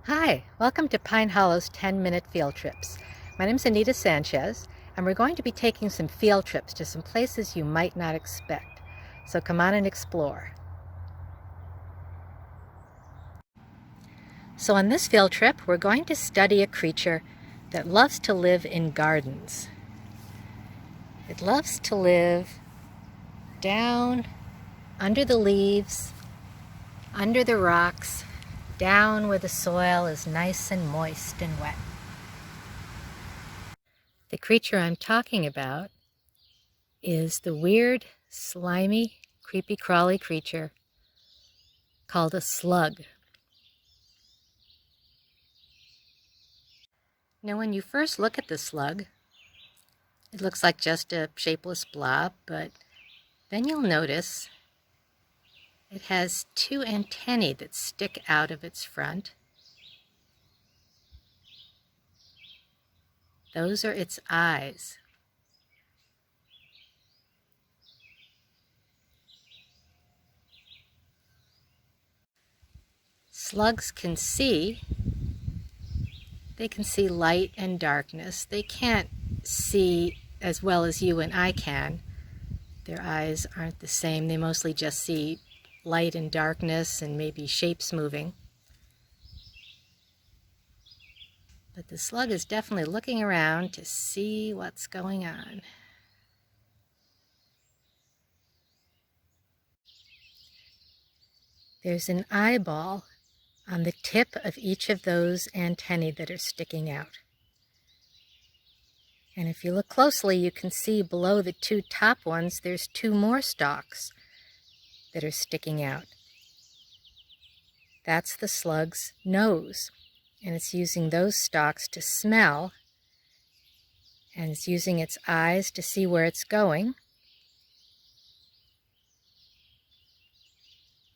Hi, welcome to Pine Hollow's 10-minute field trips. My name is Anita Sanchez, and we're going to be taking some field trips to some places you might not expect. So come on and explore. So on this field trip, we're going to study a creature that loves to live in gardens. It loves to live down under the leaves, under the rocks, down where the soil is nice and moist and wet. The creature I'm talking about is the weird, slimy, creepy crawly creature called a slug. Now when you first look at the slug, it looks like just a shapeless blob, but then you'll notice it has two antennae that stick out of its front. Those are its eyes. Slugs can see. They can see light and darkness. They can't see as well as you and I can. Their eyes aren't the same. They mostly just see light and darkness and maybe shapes moving. But the slug is definitely looking around to see what's going on. There's an eyeball on the tip of each of those antennae that are sticking out. And if you look closely, you can see below the two top ones, there's two more stalks that are sticking out. That's the slug's nose, and it's using those stalks to smell, and it's using its eyes to see where it's going.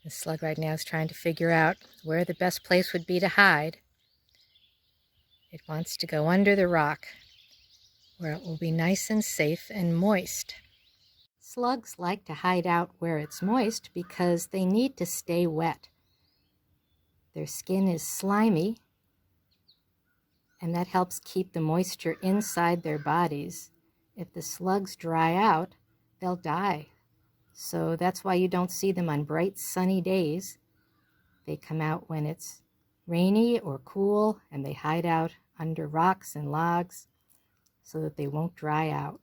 The slug right now is trying to figure out where the best place would be to hide. It wants to go under the rock, where it will be nice and safe and moist. Slugs like to hide out where it's moist because they need to stay wet. Their skin is slimy, and that helps keep the moisture inside their bodies. If the slugs dry out, they'll die. So that's why you don't see them on bright sunny days. They come out when it's rainy or cool, and they hide out under rocks and logs so that they won't dry out.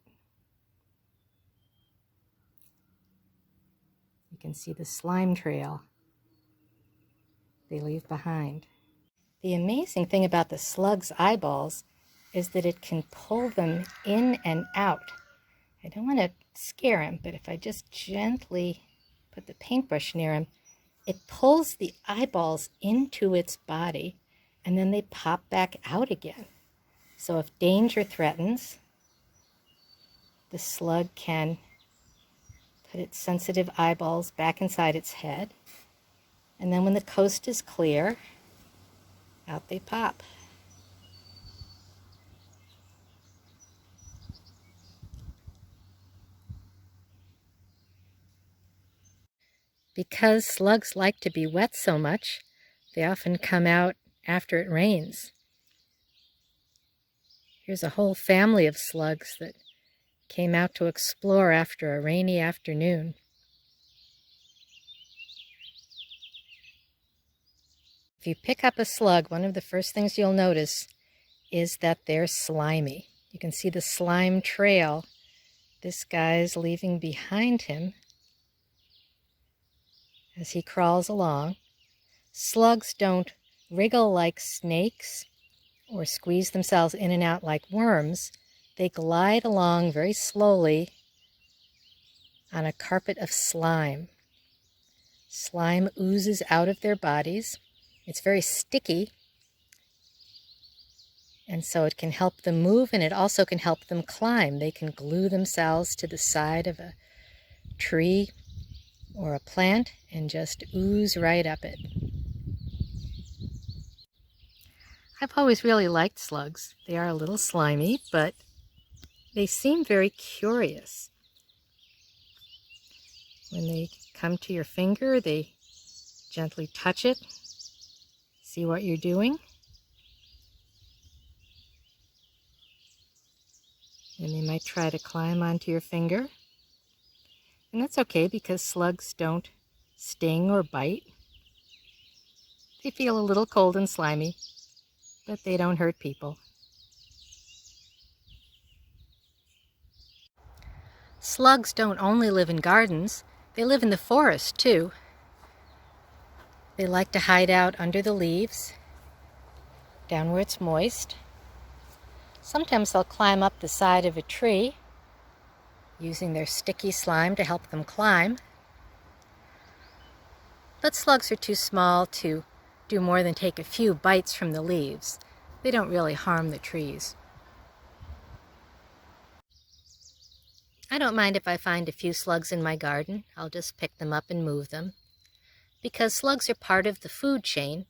You can see the slime trail they leave behind. The amazing thing about the slug's eyeballs is that it can pull them in and out. I don't want to scare him, but if I just gently put the paintbrush near him, it pulls the eyeballs into its body, and then they pop back out again. So if danger threatens, the slug can put its sensitive eyeballs back inside its head, and then when the coast is clear, out they pop. Because slugs like to be wet so much, they often come out after it rains. Here's a whole family of slugs that came out to explore after a rainy afternoon. If you pick up a slug, one of the first things you'll notice is that they're slimy. You can see the slime trail this guy's leaving behind him as he crawls along. Slugs don't wriggle like snakes or squeeze themselves in and out like worms. They glide along very slowly on a carpet of slime. Slime oozes out of their bodies. It's very sticky, and so it can help them move, and it also can help them climb. They can glue themselves to the side of a tree or a plant and just ooze right up it. I've always really liked slugs. They are a little slimy, but they seem very curious. When they come to your finger, they gently touch it, see what you're doing, might try to climb onto your finger. And that's okay because slugs don't sting or bite. They feel a little cold and slimy, but they don't hurt people. Slugs don't only live in gardens, they live in the forest too. They like to hide out under the leaves, down where it's moist. Sometimes they'll climb up the side of a tree, using their sticky slime to help them climb. But slugs are too small to do more than take a few bites from the leaves. They don't really harm the trees. I don't mind if I find a few slugs in my garden. I'll just pick them up and move them. Because slugs are part of the food chain,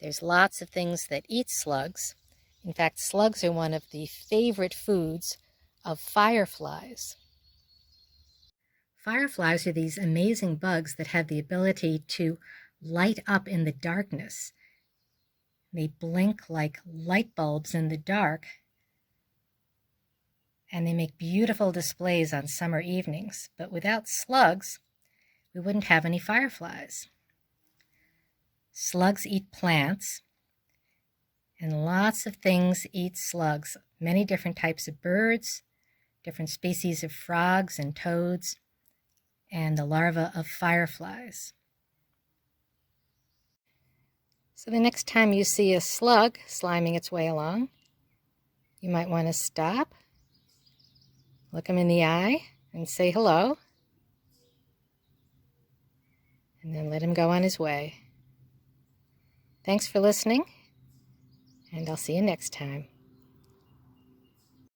there's lots of things that eat slugs. In fact, slugs are one of the favorite foods of fireflies. Fireflies are these amazing bugs that have the ability to light up in the darkness. They blink like light bulbs in the dark, and they make beautiful displays on summer evenings. But without slugs, we wouldn't have any fireflies. Slugs eat plants, and lots of things eat slugs. Many different types of birds, different species of frogs and toads, and the larvae of fireflies. So the next time you see a slug sliming its way along, you might want to stop, look him in the eye, and say hello, and then let him go on his way. Thanks for listening, and I'll see you next time.